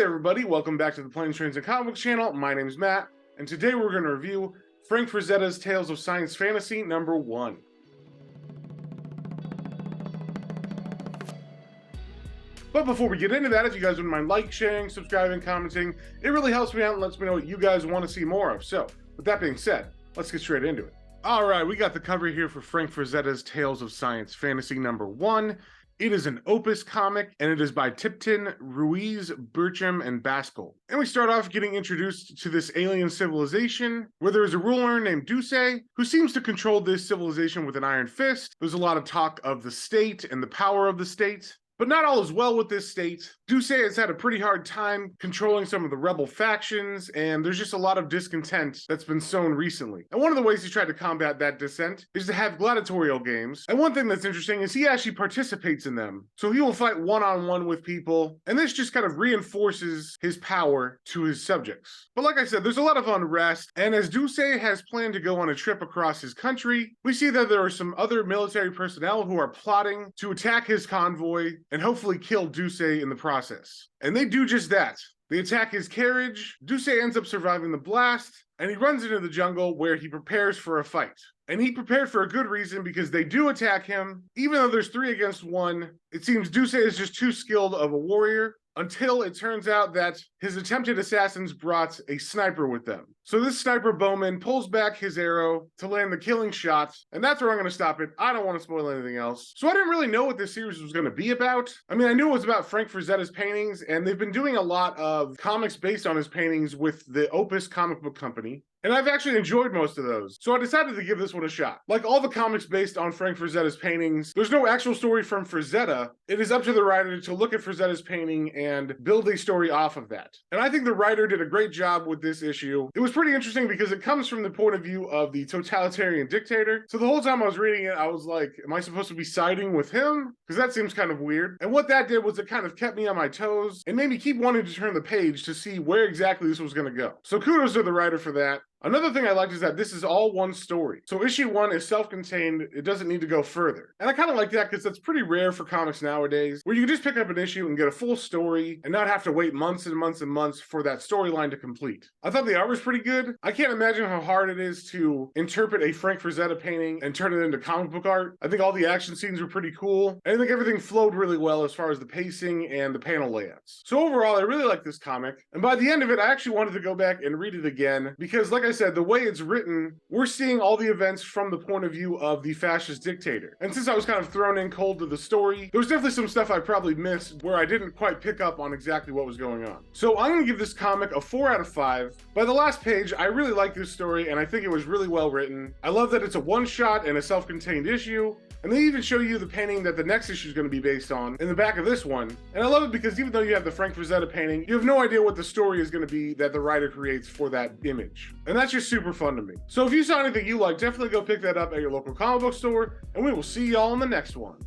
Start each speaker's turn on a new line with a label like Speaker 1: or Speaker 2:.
Speaker 1: everybody, welcome back to the Planes, Trains, and Comic Books channel. My name is Matt, and today we're going to review Frank Frazetta's Tales of Science Fantasy #1. But before we get into that, if you guys wouldn't mind sharing, subscribing, commenting, it really helps me out and lets me know what you guys want to see more of. So, with that being said, let's get straight into it. Alright, we got the cover here for Frank Frazetta's Tales of Science Fantasy #1. It is an Opus comic, and it is by Tipton, Ruiz, Burcham, and Baskell. And we start off getting introduced to this alien civilization, where there is a ruler named Duce, who seems to control this civilization with an iron fist. There's a lot of talk of the state and the power of the state. But not all is well with this state. Duce has had a pretty hard time controlling some of the rebel factions, and there's just a lot of discontent that's been sown recently. And one of the ways he tried to combat that dissent is to have gladiatorial games. And one thing that's interesting is he actually participates in them. So he will fight one-on-one with people, and this just kind of reinforces his power to his subjects. But like I said, there's a lot of unrest, and as Duce has planned to go on a trip across his country, we see that there are some other military personnel who are plotting to attack his convoy and hopefully kill Duce in the process. And they do just that. They attack his carriage, Duce ends up surviving the blast, and he runs into the jungle where he prepares for a fight. And he prepared for a good reason because they do attack him. Even though there's 3 against 1, it seems Duce is just too skilled of a warrior, until it turns out that his attempted assassins brought a sniper with them. So this sniper bowman pulls back his arrow to land the killing shot, and that's where I'm going to stop it. I don't want to spoil anything else. So I didn't really know what this series was going to be about. I mean, I knew it was about Frank Frazetta's paintings, and they've been doing a lot of comics based on his paintings with the Opus comic book company. And I've actually enjoyed most of those. So I decided to give this one a shot. Like all the comics based on Frank Frazetta's paintings, there's no actual story from Frazetta. It is up to the writer to look at Frazetta's painting and build a story off of that. And I think the writer did a great job with this issue. It was pretty interesting because it comes from the point of view of the totalitarian dictator. So the whole time I was reading it, I was like, am I supposed to be siding with him? Because that seems kind of weird. And what that did was it kind of kept me on my toes and made me keep wanting to turn the page to see where exactly this was going to go. So kudos to the writer for that. Another thing I liked is that this is all one story. So issue 1 is self-contained. It doesn't need to go further. And I kind of like that because that's pretty rare for comics nowadays, where you can just pick up an issue and get a full story and not have to wait months and months and months for that storyline to complete. I thought the art was pretty good. I can't imagine how hard it is to interpret a Frank Frazetta painting and turn it into comic book art. I think all the action scenes were pretty cool. And I think everything flowed really well as far as the pacing and the panel layouts. So overall, I really like this comic. And by the end of it, I actually wanted to go back and read it again because, like I said, the way it's written, we're seeing all the events from the point of view of the fascist dictator. And since I was kind of thrown in cold to the story, there was definitely some stuff I probably missed where I didn't quite pick up on exactly what was going on. So I'm going to give this comic a 4 out of 5. By the last page, I really like this story and I think it was really well written. I love that it's a one-shot and a self-contained issue. And they even show you the painting that the next issue is going to be based on in the back of this one. And I love it because even though you have the Frank Frazetta painting, you have no idea what the story is going to be that the writer creates for that image. And that's just super fun to me. So if you saw anything you like, definitely go pick that up at your local comic book store, and we will see y'all in the next one.